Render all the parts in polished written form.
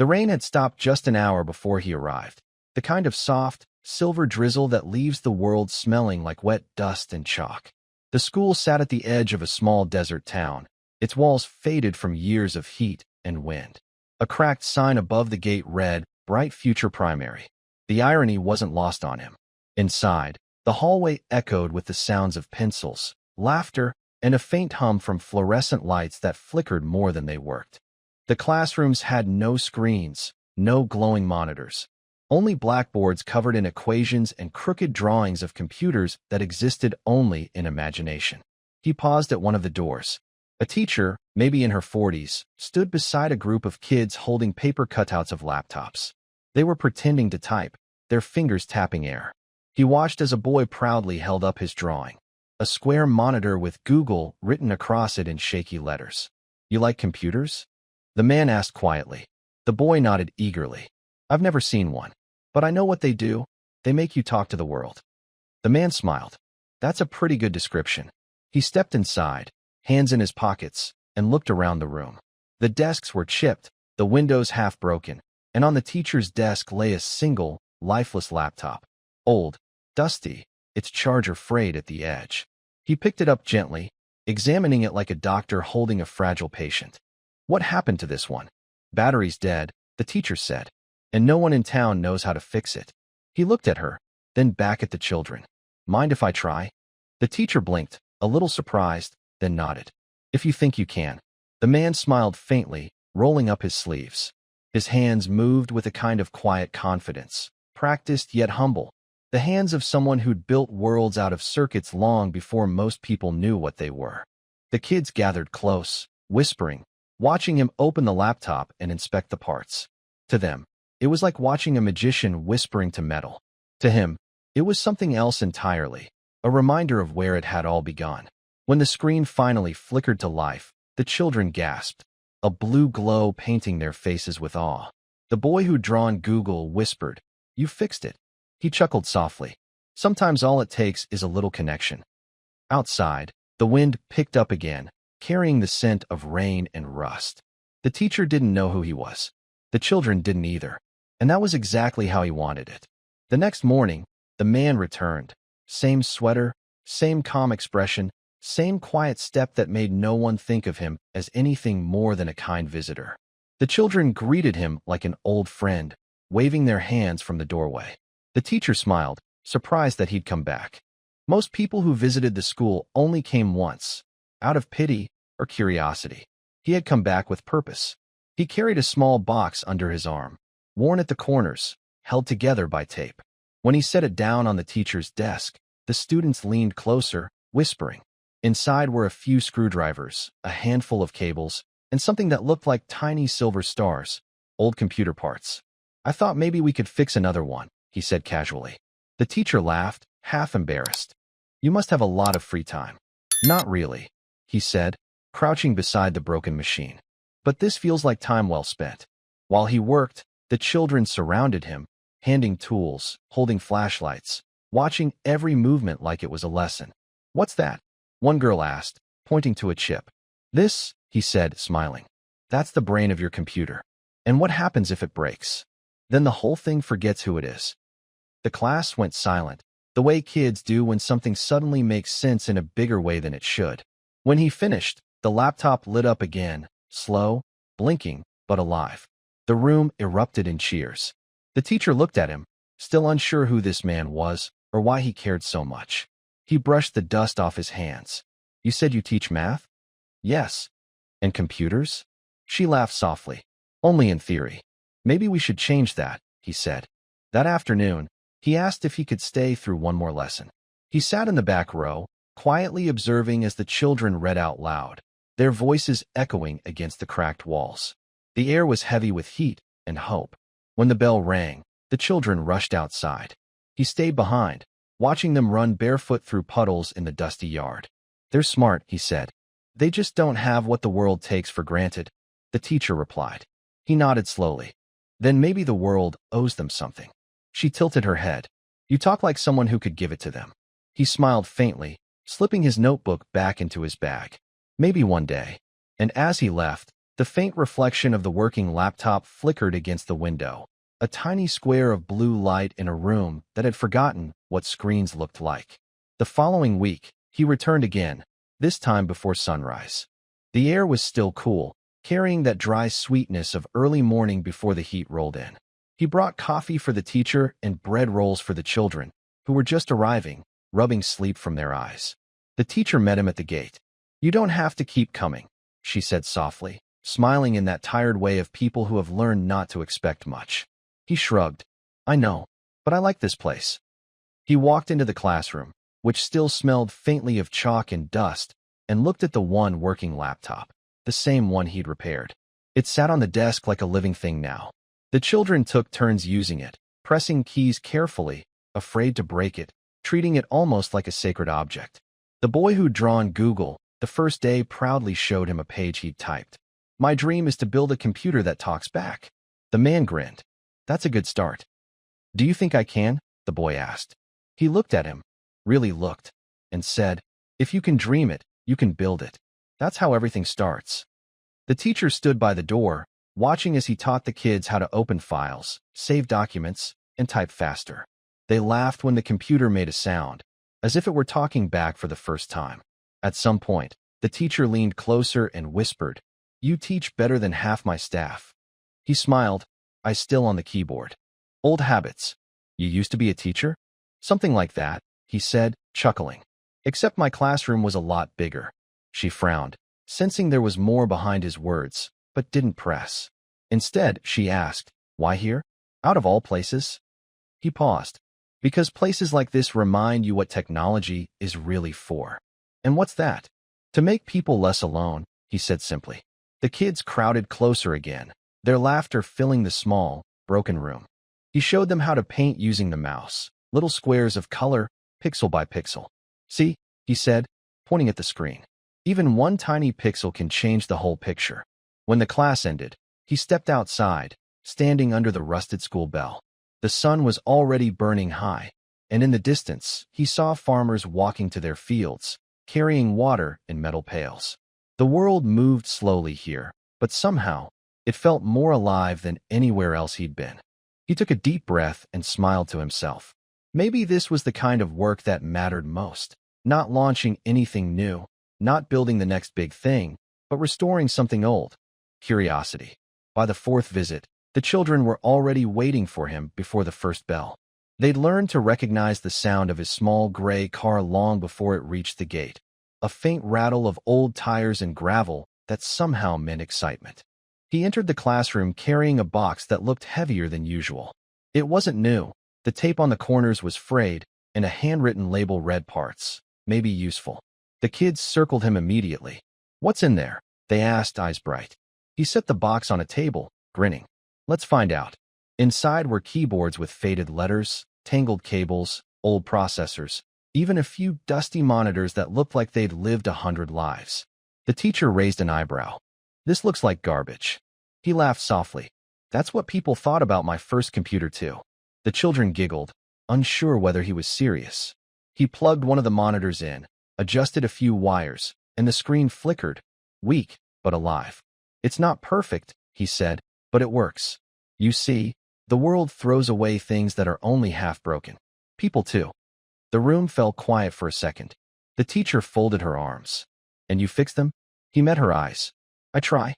The rain had stopped just an hour before he arrived, the kind of soft, silver drizzle that leaves the world smelling like wet dust and chalk. The school sat at the edge of a small desert town, its walls faded from years of heat and wind. A cracked sign above the gate read, "Bright Future Primary." The irony wasn't lost on him. Inside, the hallway echoed with the sounds of pencils, laughter, and a faint hum from fluorescent lights that flickered more than they worked. The classrooms had no screens, no glowing monitors, only blackboards covered in equations and crooked drawings of computers that existed only in imagination. He paused at one of the doors. A teacher, maybe in her 40s, stood beside a group of kids holding paper cutouts of laptops. They were pretending to type, their fingers tapping air. He watched as a boy proudly held up his drawing, a square monitor with Google written across it in shaky letters. "You like computers?" The man asked quietly. The boy nodded eagerly. "I've never seen one, but I know what they do. They make you talk to the world." The man smiled. "That's a pretty good description." He stepped inside, hands in his pockets, and looked around the room. The desks were chipped, the windows half broken, and on the teacher's desk lay a single, lifeless laptop. Old, dusty, its charger frayed at the edge. He picked it up gently, examining it like a doctor holding a fragile patient. "What happened to this one?" "Battery's dead," the teacher said, "and no one in town knows how to fix it." He looked at her, then back at the children. "Mind if I try?" The teacher blinked, a little surprised, then nodded. "If you think you can." The man smiled faintly, rolling up his sleeves. His hands moved with a kind of quiet confidence, practiced yet humble, the hands of someone who'd built worlds out of circuits long before most people knew what they were. The kids gathered close, whispering, watching him open the laptop and inspect the parts. To them, it was like watching a magician whispering to metal. To him, it was something else entirely, a reminder of where it had all begun. When the screen finally flickered to life, the children gasped, a blue glow painting their faces with awe. The boy who'd drawn Google whispered, "You fixed it." He chuckled softly. Sometimes all it takes is a little connection. Outside, the wind picked up again, carrying the scent of rain and rust. The teacher didn't know who he was. The children didn't either, and that was exactly how he wanted it. The next morning, the man returned. Same sweater, same calm expression, same quiet step that made no one think of him as anything more than a kind visitor. The children greeted him like an old friend, waving their hands from the doorway. The teacher smiled, surprised that he'd come back. Most people who visited the school only came once, out of pity or curiosity. He had come back with purpose. He carried a small box under his arm, worn at the corners, held together by tape. When he set it down on the teacher's desk, the students leaned closer, whispering. Inside were a few screwdrivers, a handful of cables, and something that looked like tiny silver stars, old computer parts. "I thought maybe we could fix another one," he said casually. The teacher laughed, half embarrassed. "You must have a lot of free time." "Not really," he said, crouching beside the broken machine. "But this feels like time well spent." While he worked, the children surrounded him, handing tools, holding flashlights, watching every movement like it was a lesson. "What's that?" one girl asked, pointing to a chip. "This," he said, smiling. "That's the brain of your computer. And what happens if it breaks? Then the whole thing forgets who it is." The class went silent, the way kids do when something suddenly makes sense in a bigger way than it should. When he finished, the laptop lit up again, slow, blinking, but alive. The room erupted in cheers. The teacher looked at him, still unsure who this man was or why he cared so much. He brushed the dust off his hands. "You said you teach math?" "Yes." "And computers?" She laughed softly. "Only in theory." "Maybe we should change that," he said. That afternoon, he asked if he could stay through one more lesson. He sat in the back row, quietly observing as the children read out loud, their voices echoing against the cracked walls. The air was heavy with heat and hope. When the bell rang, the children rushed outside. He stayed behind, watching them run barefoot through puddles in the dusty yard. "They're smart," he said. "They just don't have what the world takes for granted," the teacher replied. He nodded slowly. "Then maybe the world owes them something." She tilted her head. "You talk like someone who could give it to them." He smiled faintly, slipping his notebook back into his bag. "Maybe one day." And as he left, The faint reflection of the working laptop flickered against the window, a tiny square of blue light in a room that had forgotten what screens looked like. The following week, he returned again, this time before sunrise. The air was still cool, carrying that dry sweetness of early morning before the heat rolled in. He brought coffee for the teacher and bread rolls for the children, who were just arriving, rubbing sleep from their eyes. The teacher met him at the gate. "You don't have to keep coming," she said softly, smiling in that tired way of people who have learned not to expect much. He shrugged. "I know, but I like this place." He walked into the classroom, which still smelled faintly of chalk and dust, and looked at the one working laptop, the same one he'd repaired. It sat on the desk like a living thing now. The children took turns using it, pressing keys carefully, afraid to break it, treating it almost like a sacred object. The boy who'd drawn Google the first day proudly showed him a page he'd typed. "My dream is to build a computer that talks back." The man grinned. "That's a good start." "Do you think I can?" the boy asked. He looked at him, really looked, and said, "If you can dream it, you can build it. That's how everything starts." The teacher stood by the door, watching as he taught the kids how to open files, save documents, and type faster. They laughed when the computer made a sound, as if it were talking back for the first time. At some point, the teacher leaned closer and whispered, "You teach better than half my staff." He smiled, eyes still on the keyboard. "Old habits. You used to be a teacher?" "Something like that," he said, chuckling. "Except my classroom was a lot bigger." She frowned, sensing there was more behind his words, but didn't press. Instead, she asked, "Why here? Out of all places?" He paused. "Because places like this remind you what technology is really for." "And what's that?" "To make people less alone," he said simply. The kids crowded closer again, their laughter filling the small, broken room. He showed them how to paint using the mouse, little squares of color, pixel by pixel. "See," he said, pointing at the screen. "Even one tiny pixel can change the whole picture." When the class ended, he stepped outside, standing under the rusted school bell. The sun was already burning high, and in the distance, he saw farmers walking to their fields, carrying water in metal pails. The world moved slowly here, but somehow, it felt more alive than anywhere else he'd been. He took a deep breath and smiled to himself. Maybe this was the kind of work that mattered most. Not launching anything new, not building the next big thing, but restoring something old. Curiosity. By the fourth visit, the children were already waiting for him before the first bell. They'd learned to recognize the sound of his small gray car long before it reached the gate, a faint rattle of old tires and gravel that somehow meant excitement. He entered the classroom carrying a box that looked heavier than usual. It wasn't new. The tape on the corners was frayed, and a handwritten label read parts, maybe useful. The kids circled him immediately. "What's in there?" they asked, eyes bright. He set the box on a table, grinning. "Let's find out." Inside were keyboards with faded letters, tangled cables, old processors, even a few dusty monitors that looked like they'd lived 100 lives. The teacher raised an eyebrow. "This looks like garbage." He laughed softly. "That's what people thought about my first computer too." The children giggled, unsure whether he was serious. He plugged one of the monitors in, adjusted a few wires, and the screen flickered, weak but alive. "It's not perfect," he said, "but it works. You see, the world throws away things that are only half broken. People too." The room fell quiet for a second. The teacher folded her arms. "And you fix them?" He met her eyes. "I try."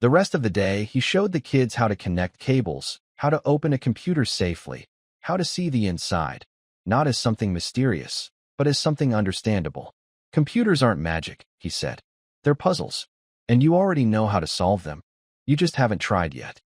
The rest of the day, he showed the kids how to connect cables, how to open a computer safely, how to see the inside, not as something mysterious, but as something understandable. "Computers aren't magic," he said. "They're puzzles. And you already know how to solve them. You just haven't tried yet."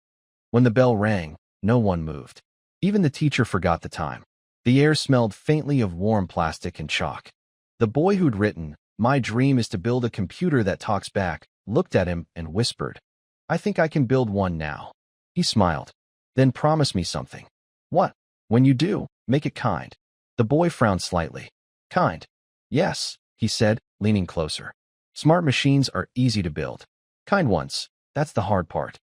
When the bell rang, no one moved. Even the teacher forgot the time. The air smelled faintly of warm plastic and chalk. The boy who'd written, "My dream is to build a computer that talks back," looked at him and whispered, "I think I can build one now." He smiled. "Then promise me something." "What?" "When you do, make it kind." The boy frowned slightly. "Kind?" "Yes," he said, leaning closer. "Smart machines are easy to build. Kind ones, that's the hard part."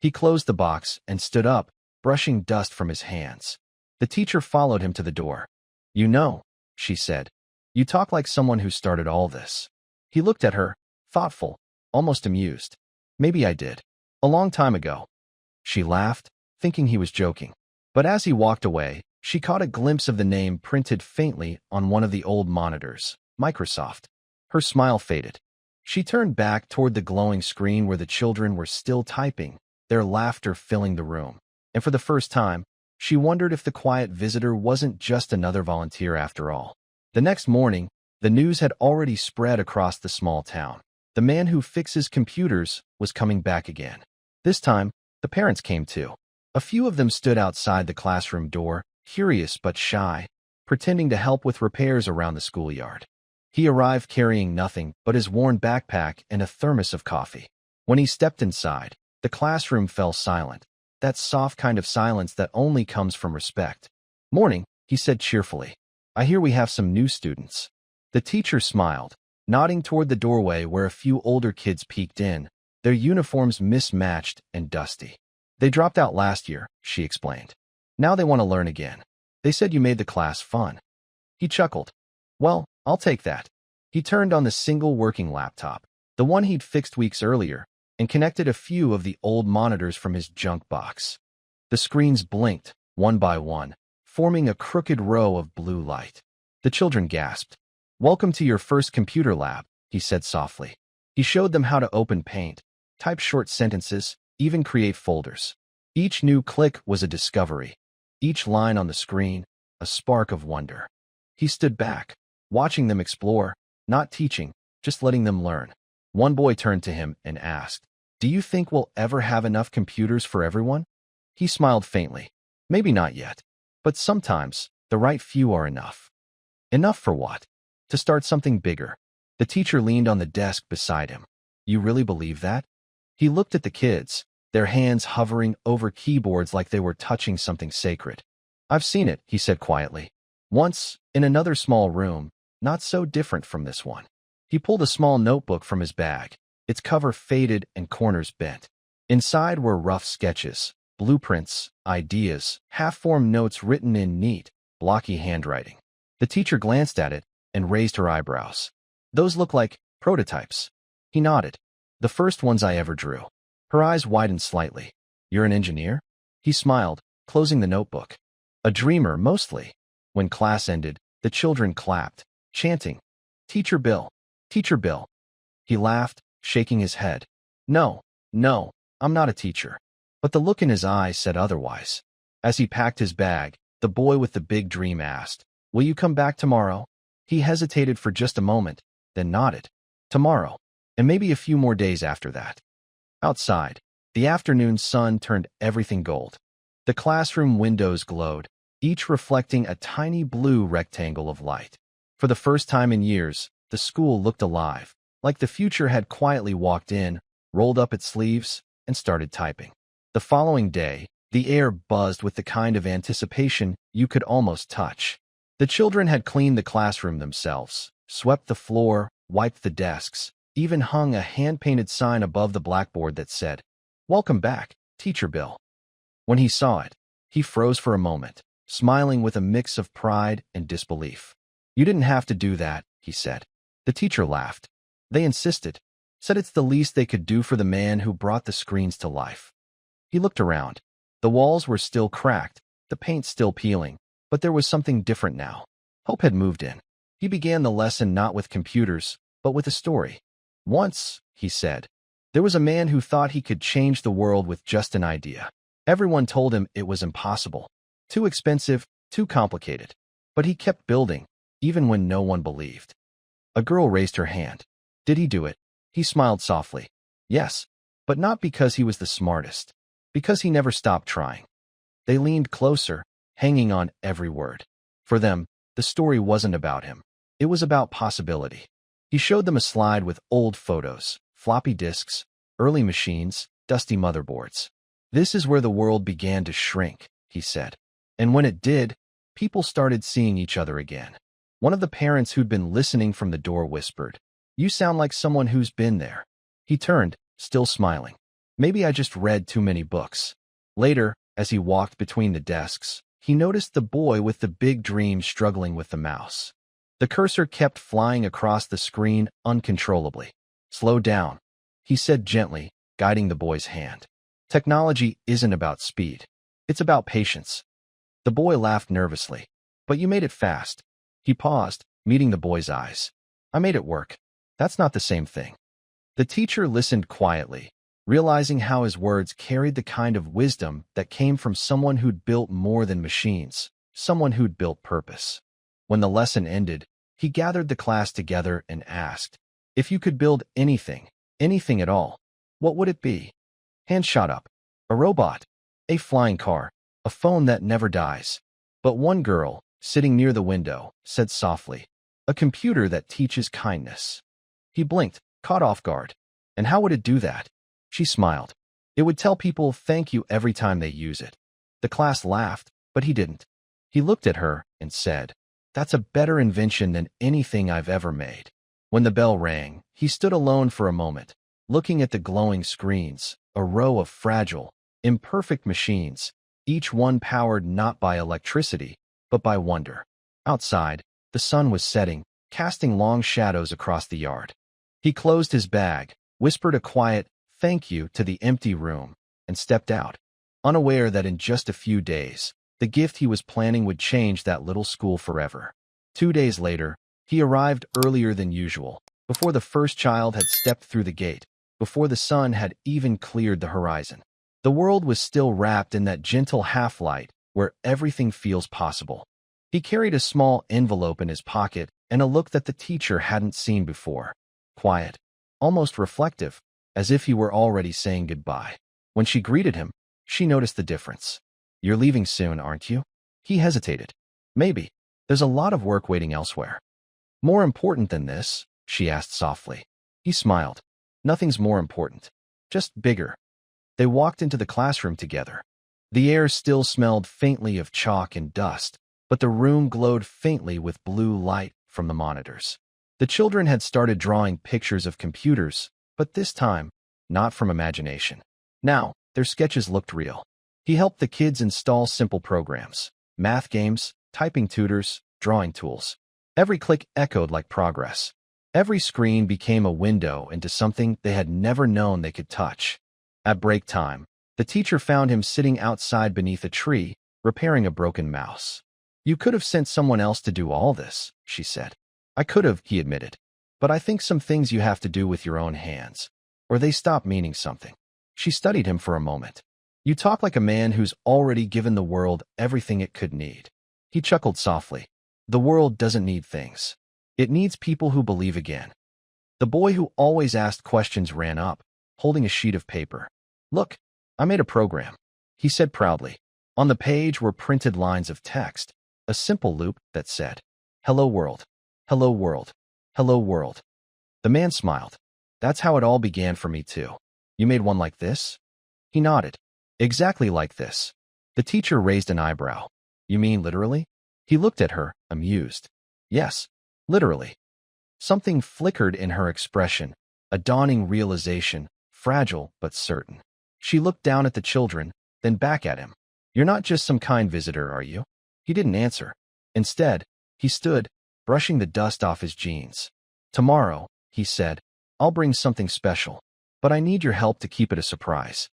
He closed the box and stood up, brushing dust from his hands. The teacher followed him to the door. "You know," she said, "you talk like someone who started all this." He looked at her, thoughtful, almost amused. Maybe I did. A long time ago. She laughed, thinking he was joking. But as he walked away, she caught a glimpse of the name printed faintly on one of the old monitors, Microsoft. Her smile faded. She turned back toward the glowing screen where the children were still typing, their laughter filling the room. And for the first time, she wondered if the quiet visitor wasn't just another volunteer after all. The next morning, the news had already spread across the small town. The man who fixes computers was coming back again. This time, the parents came too. A few of them stood outside the classroom door, curious but shy, pretending to help with repairs around the schoolyard. He arrived carrying nothing but his worn backpack and a thermos of coffee. When he stepped inside, the classroom fell silent, that soft kind of silence that only comes from respect. "Morning," he said cheerfully. "I hear we have some new students." The teacher smiled, nodding toward the doorway where a few older kids peeked in, their uniforms mismatched and dusty. "They dropped out last year," she explained. "Now they want to learn again. They said you made the class fun." He chuckled. "Well, I'll take that." He turned on the single working laptop, the one he'd fixed weeks earlier, and connected a few of the old monitors from his junk box. The screens blinked, one by one, forming a crooked row of blue light. The children gasped. "Welcome to your first computer lab," he said softly. He showed them how to open Paint, type short sentences, even create folders. Each new click was a discovery. Each line on the screen, a spark of wonder. He stood back, watching them explore, not teaching, just letting them learn. One boy turned to him and asked, "Do you think we'll ever have enough computers for everyone?" He smiled faintly. "Maybe not yet. But sometimes, the right few are enough." Enough for what? To start something bigger. The teacher leaned on the desk beside him. "You really believe that?" He looked at the kids, their hands hovering over keyboards like they were touching something sacred. "I've seen it," he said quietly. "Once, in another small room, not so different from this one." He pulled a small notebook from his bag, its cover faded and corners bent. Inside were rough sketches, blueprints, ideas, half-formed notes written in neat, blocky handwriting. The teacher glanced at it and raised her eyebrows. "Those look like prototypes." He nodded. "The first ones I ever drew." Her eyes widened slightly. "You're an engineer?" He smiled, closing the notebook. "A dreamer, mostly." When class ended, the children clapped, chanting, "Teacher Bill! Teacher Bill!" He laughed, shaking his head. No, I'm not a teacher." But the look in his eyes said otherwise. As he packed his bag, the boy with the big dream asked, "Will you come back tomorrow?" He hesitated for just a moment, then nodded. Tomorrow, and maybe a few more days after that. Outside, the afternoon sun turned everything gold. The classroom windows glowed, each reflecting a tiny blue rectangle of light. For the first time in years, the school looked alive, like the future had quietly walked in, rolled up its sleeves, and started typing. The following day, the air buzzed with the kind of anticipation you could almost touch. The children had cleaned the classroom themselves, swept the floor, wiped the desks, even hung a hand-painted sign above the blackboard that said, "Welcome back, Teacher Bill." When he saw it, he froze for a moment, smiling with a mix of pride and disbelief. "You didn't have to do that," he said. The teacher laughed. "They insisted, said it's the least they could do for the man who brought the screens to life." He looked around. The walls were still cracked, the paint still peeling, but there was something different now. Hope had moved in. He began the lesson not with computers, but with a story. "Once," he said, "there was a man who thought he could change the world with just an idea. Everyone told him it was impossible, too expensive, too complicated. But he kept building, even when no one believed." A girl raised her hand. "Did he do it?" He smiled softly. "Yes, but not because he was the smartest. Because he never stopped trying." They leaned closer, hanging on every word. For them, the story wasn't about him. It was about possibility. He showed them a slide with old photos, floppy disks, early machines, dusty motherboards. "This is where the world began to shrink," he said. And when it did, people started seeing each other again. One of the parents who'd been listening from the door whispered, "You sound like someone who's been there." He turned, still smiling. "Maybe I just read too many books." Later, as he walked between the desks, he noticed the boy with the big dream struggling with the mouse. The cursor kept flying across the screen uncontrollably. "Slow down," he said gently, guiding the boy's hand. Technology isn't about speed. It's about patience. The boy laughed nervously. But you made it fast. He paused, meeting the boy's eyes. I made it work. That's not the same thing. The teacher listened quietly, realizing how his words carried the kind of wisdom that came from someone who'd built more than machines, someone who'd built purpose. When the lesson ended, he gathered the class together and asked, if you could build anything, anything at all, what would it be? Hands shot up. A robot, a flying car, a phone that never dies. But one girl, sitting near the window, said softly, a computer that teaches kindness. He blinked, caught off guard. And how would it do that? She smiled. It would tell people thank you every time they use it. The class laughed, but he didn't. He looked at her and said, that's a better invention than anything I've ever made. When the bell rang, he stood alone for a moment, looking at the glowing screens, a row of fragile, imperfect machines, each one powered not by electricity, but by wonder. Outside, the sun was setting, casting long shadows across the yard. He closed his bag, whispered a quiet thank you to the empty room, and stepped out, unaware that in just a few days, the gift he was planning would change that little school forever. 2 days later, he arrived earlier than usual, before the first child had stepped through the gate, before the sun had even cleared the horizon. The world was still wrapped in that gentle half-light where everything feels possible. He carried a small envelope in his pocket and a look that the teacher hadn't seen before. Quiet, almost reflective, as if he were already saying goodbye. When she greeted him, she noticed the difference. You're leaving soon, aren't you? He hesitated. Maybe. There's a lot of work waiting elsewhere. More important than this? She asked softly. He smiled. Nothing's more important. Just bigger. They walked into the classroom together. The air still smelled faintly of chalk and dust, but the room glowed faintly with blue light from the monitors. The children had started drawing pictures of computers, but this time, not from imagination. Now, their sketches looked real. He helped the kids install simple programs, math games, typing tutors, drawing tools. Every click echoed like progress. Every screen became a window into something they had never known they could touch. At break time, the teacher found him sitting outside beneath a tree, repairing a broken mouse. You could have sent someone else to do all this, she said. I could have, he admitted. But I think some things you have to do with your own hands, or they stop meaning something. She studied him for a moment. You talk like a man who's already given the world everything it could need. He chuckled softly. The world doesn't need things. It needs people who believe again. The boy who always asked questions ran up, holding a sheet of paper. Look, I made a program, he said proudly. On the page were printed lines of text, a simple loop that said, Hello world, hello world, hello world. The man smiled. That's how it all began for me too. You made one like this? He nodded. Exactly like this. The teacher raised an eyebrow. You mean literally? He looked at her, amused. Yes, literally. Something flickered in her expression, a dawning realization, fragile but certain. She looked down at the children, then back at him. You're not just some kind visitor, are you? He didn't answer. Instead, he stood, brushing the dust off his jeans. Tomorrow, he said, I'll bring something special, but I need your help to keep it a surprise.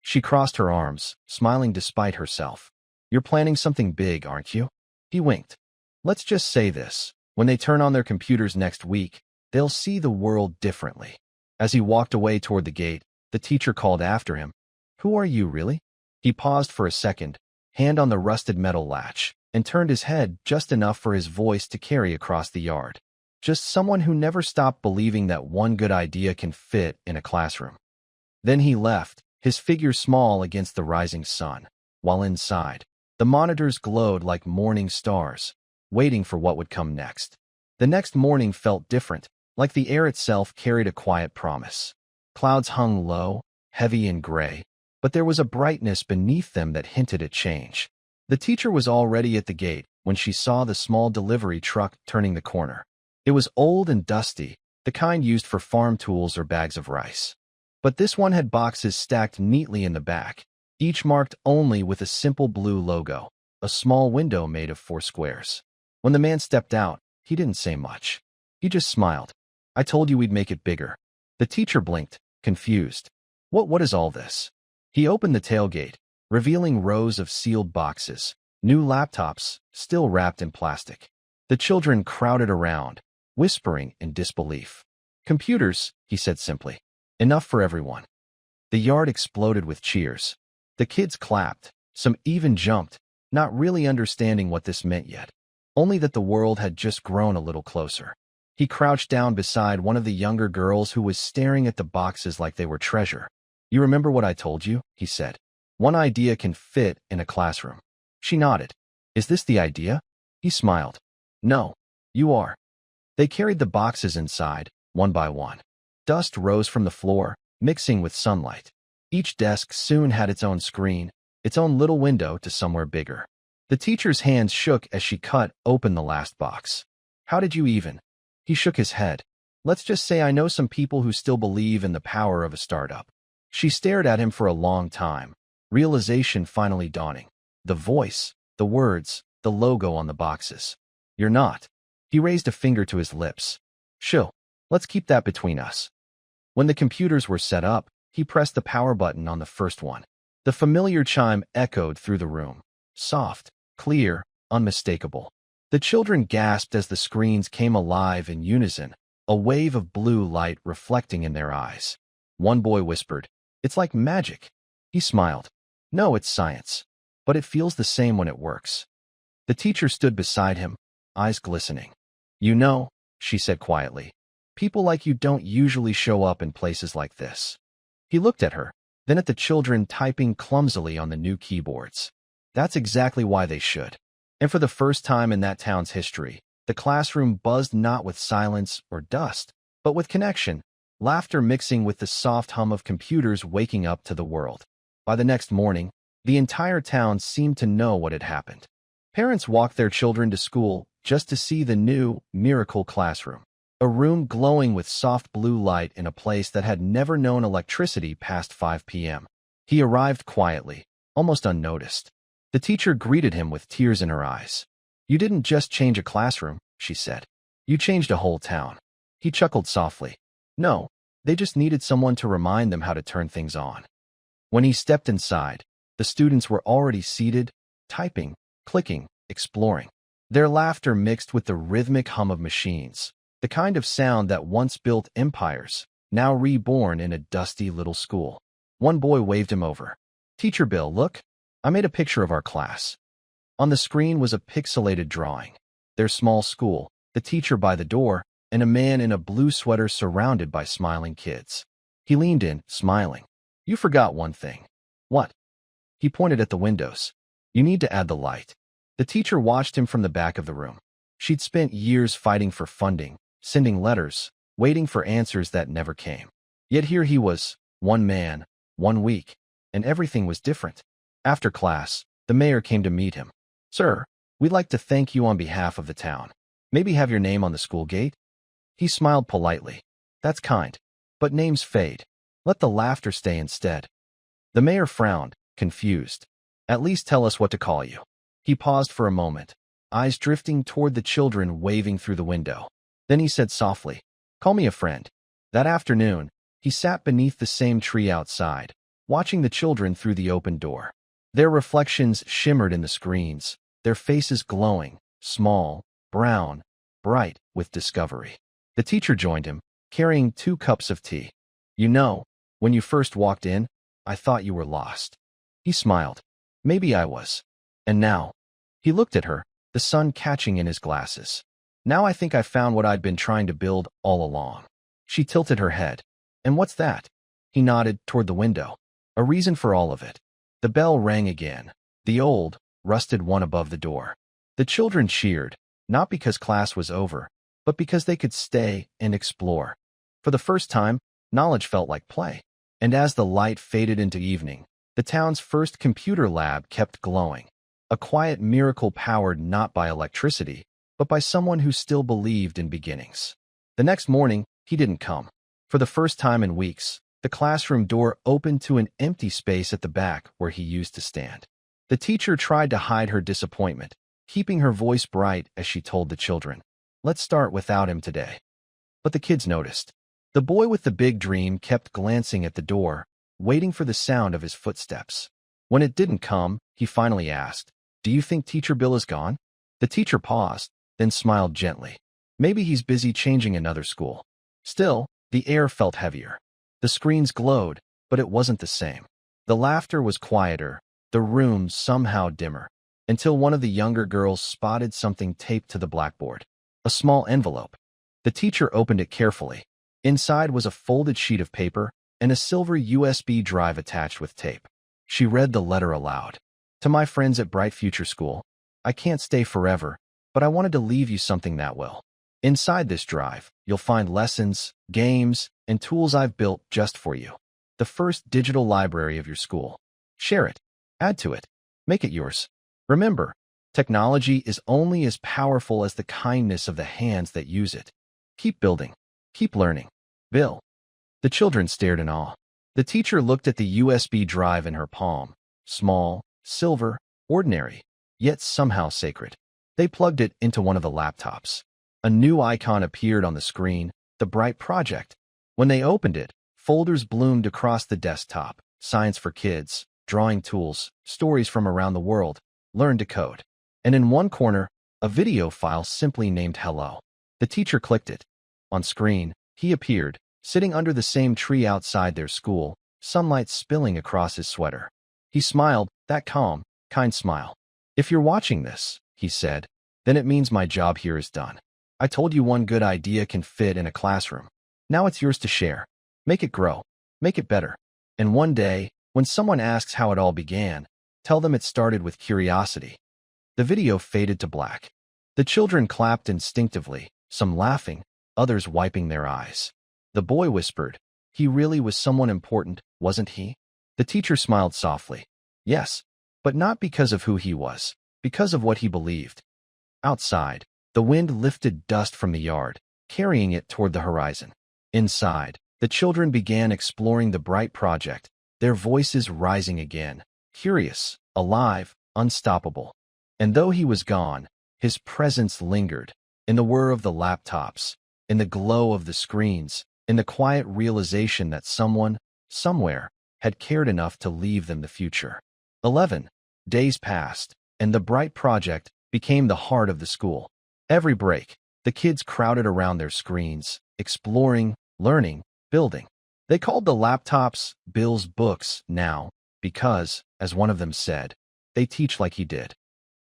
She crossed her arms, smiling despite herself. You're planning something big, aren't you? He winked. Let's just say this. When they turn on their computers next week, they'll see the world differently. As he walked away toward the gate, the teacher called after him. Who are you, really? He paused for a second, hand on the rusted metal latch, and turned his head just enough for his voice to carry across the yard. Just someone who never stopped believing that one good idea can fit in a classroom. Then he left, his figure small against the rising sun, while inside, the monitors glowed like morning stars, waiting for what would come next. The next morning felt different, like the air itself carried a quiet promise. Clouds hung low, heavy and gray, but there was a brightness beneath them that hinted at change. The teacher was already at the gate when she saw the small delivery truck turning the corner. It was old and dusty, the kind used for farm tools or bags of rice. But this one had boxes stacked neatly in the back, each marked only with a simple blue logo, a small window made of 4 squares. When the man stepped out, he didn't say much. He just smiled. I told you we'd make it bigger. The teacher blinked, confused. What is all this? He opened the tailgate, revealing rows of sealed boxes, new laptops, still wrapped in plastic. The children crowded around, whispering in disbelief. Computers, he said simply. Enough for everyone. The yard exploded with cheers. The kids clapped, some even jumped, not really understanding what this meant yet, only that the world had just grown a little closer. He crouched down beside one of the younger girls who was staring at the boxes like they were treasure. You remember what I told you? He said. One idea can fit in a classroom. She nodded. Is this the idea? He smiled. No, you are. They carried the boxes inside, one by one. Dust rose from the floor, mixing with sunlight. Each desk soon had its own screen, its own little window to somewhere bigger. The teacher's hands shook as she cut open the last box. How did you even? He shook his head. Let's just say I know some people who still believe in the power of a startup. She stared at him for a long time, realization finally dawning. The voice, the words, the logo on the boxes. You're not. He raised a finger to his lips. Shoo, let's keep that between us. When the computers were set up, he pressed the power button on the first one. The familiar chime echoed through the room. Soft, clear, unmistakable. The children gasped as the screens came alive in unison, a wave of blue light reflecting in their eyes. One boy whispered, "It's like magic." He smiled. No, it's science. But it feels the same when it works. The teacher stood beside him, eyes glistening. You know, she said quietly, people like you don't usually show up in places like this. He looked at her, then at the children typing clumsily on the new keyboards. That's exactly why they should. And for the first time in that town's history, the classroom buzzed not with silence or dust, but with connection, laughter mixing with the soft hum of computers waking up to the world. By the next morning, the entire town seemed to know what had happened. Parents walked their children to school just to see the new miracle classroom, a room glowing with soft blue light in a place that had never known electricity past 5 p.m. He arrived quietly, almost unnoticed. The teacher greeted him with tears in her eyes. You didn't just change a classroom, she said. You changed a whole town. He chuckled softly. No, they just needed someone to remind them how to turn things on. When he stepped inside, the students were already seated, typing, clicking, exploring. Their laughter mixed with the rhythmic hum of machines, the kind of sound that once built empires, now reborn in a dusty little school. One boy waved him over. Teacher Bill, look. I made a picture of our class. On the screen was a pixelated drawing. Their small school, the teacher by the door, and a man in a blue sweater surrounded by smiling kids. He leaned in, smiling. You forgot one thing. What? He pointed at the windows. You need to add the light. The teacher watched him from the back of the room. She'd spent years fighting for funding, sending letters, waiting for answers that never came. Yet here he was, one man, 1 week, and everything was different. After class, the mayor came to meet him. Sir, we'd like to thank you on behalf of the town. Maybe have your name on the school gate? He smiled politely. That's kind. But names fade. Let the laughter stay instead. The mayor frowned, confused. At least tell us what to call you. He paused for a moment, eyes drifting toward the children waving through the window. Then he said softly, call me a friend. That afternoon, he sat beneath the same tree outside, watching the children through the open door. Their reflections shimmered in the screens, their faces glowing, small, brown, bright with discovery. The teacher joined him, carrying 2 cups of tea. You know, when you first walked in, I thought you were lost. He smiled. Maybe I was. And now? He looked at her, the sun catching in his glasses. Now I think I found what I'd been trying to build all along. She tilted her head. And what's that? He nodded toward the window. A reason for all of it. The bell rang again, the old, rusted one above the door. The children cheered, not because class was over, but because they could stay and explore. For the first time, knowledge felt like play. And as the light faded into evening, the town's first computer lab kept glowing. A quiet miracle powered not by electricity, but by someone who still believed in beginnings. The next morning, he didn't come. For the first time in weeks, the classroom door opened to an empty space at the back where he used to stand. The teacher tried to hide her disappointment, keeping her voice bright as she told the children, let's start without him today. But the kids noticed. The boy with the big dream kept glancing at the door, waiting for the sound of his footsteps. When it didn't come, he finally asked, "Do you think Teacher Bill is gone?" The teacher paused, then smiled gently. "Maybe he's busy changing another school." Still, the air felt heavier. The screens glowed, but it wasn't the same. The laughter was quieter, the room somehow dimmer, until one of the younger girls spotted something taped to the blackboard. A small envelope. The teacher opened it carefully. Inside was a folded sheet of paper and a silver USB drive attached with tape. She read the letter aloud. "To my friends at Bright Future School, I can't stay forever, but I wanted to leave you something that will. Inside this drive, you'll find lessons, games, and tools I've built just for you. The first digital library of your school. Share it. Add to it. Make it yours. Remember, technology is only as powerful as the kindness of the hands that use it. Keep building. Keep learning. Bill." The children stared in awe. The teacher looked at the USB drive in her palm. Small, silver, ordinary, yet somehow sacred. They plugged it into one of the laptops. A new icon appeared on the screen, the Bright Project. When they opened it, folders bloomed across the desktop. Science for kids, drawing tools, stories from around the world, learn to code. And in one corner, a video file simply named Hello. The teacher clicked it. On screen, he appeared, sitting under the same tree outside their school, sunlight spilling across his sweater. He smiled, that calm, kind smile. "If you're watching this," he said, "then it means my job here is done. I told you one good idea can fit in a classroom. Now it's yours to share. Make it grow. Make it better. And one day, when someone asks how it all began, tell them it started with curiosity." The video faded to black. The children clapped instinctively, some laughing, others wiping their eyes. The boy whispered, "He really was someone important, wasn't he?" The teacher smiled softly. "Yes, but not because of who he was, because of what he believed." Outside, the wind lifted dust from the yard, carrying it toward the horizon. Inside, the children began exploring the Bright Project, their voices rising again, curious, alive, unstoppable. And though he was gone, his presence lingered, in the whir of the laptops, in the glow of the screens, in the quiet realization that someone, somewhere, had cared enough to leave them the future. 11 days passed, and the Bright Project became the heart of the school. Every break, the kids crowded around their screens, exploring, learning, building. They called the laptops Bill's books now, because, as one of them said, they teach like he did.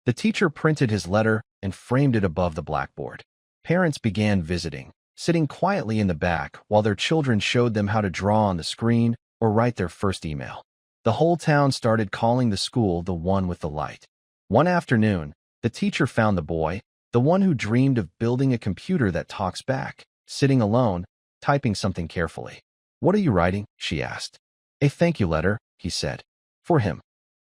The teacher printed his letter and framed it above the blackboard. Parents began visiting, sitting quietly in the back while their children showed them how to draw on the screen or write their first email. The whole town started calling the school the one with the light. One afternoon, the teacher found the boy, the one who dreamed of building a computer that talks back, sitting alone, typing something carefully. "What are you writing?" she asked. "A thank you letter," he said. "For him."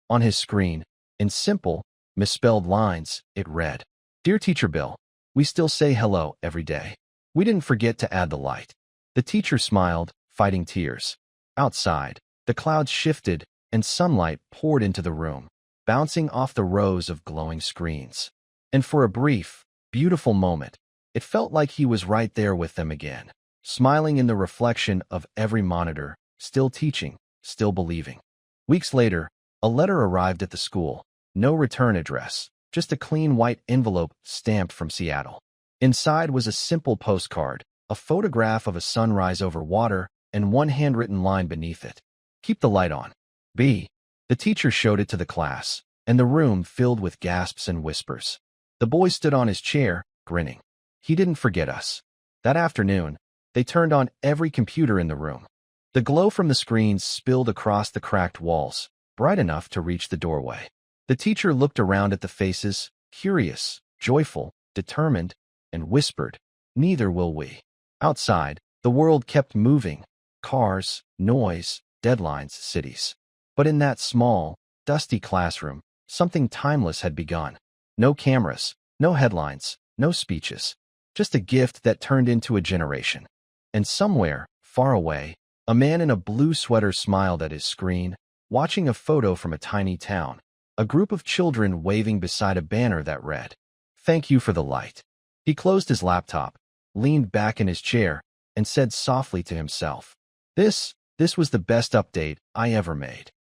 On his screen, in simple, misspelled lines, it read, "Dear Teacher Bill, we still say hello every day. We didn't forget to add the light." The teacher smiled, fighting tears. Outside, the clouds shifted and sunlight poured into the room, bouncing off the rows of glowing screens. And for a brief, beautiful moment, it felt like he was right there with them again, smiling in the reflection of every monitor, still teaching, still believing. Weeks later, a letter arrived at the school. No return address, just a clean white envelope stamped from Seattle. Inside was a simple postcard, a photograph of a sunrise over water, and one handwritten line beneath it. "Keep the light on. B." The teacher showed it to the class, and the room filled with gasps and whispers. The boy stood on his chair, grinning. He didn't forget us. That afternoon, they turned on every computer in the room. The glow from the screens spilled across the cracked walls, bright enough to reach the doorway. The teacher looked around at the faces, curious, joyful, determined, and whispered, "Neither will we." Outside, the world kept moving. Cars, noise, deadlines, cities. But in that small, dusty classroom, something timeless had begun. No cameras, no headlines, no speeches. Just a gift that turned into a generation. And somewhere, far away, a man in a blue sweater smiled at his screen, watching a photo from a tiny town. A group of children waving beside a banner that read, "Thank you for the light." He closed his laptop, leaned back in his chair, and said softly to himself, "This This was the best update I ever made.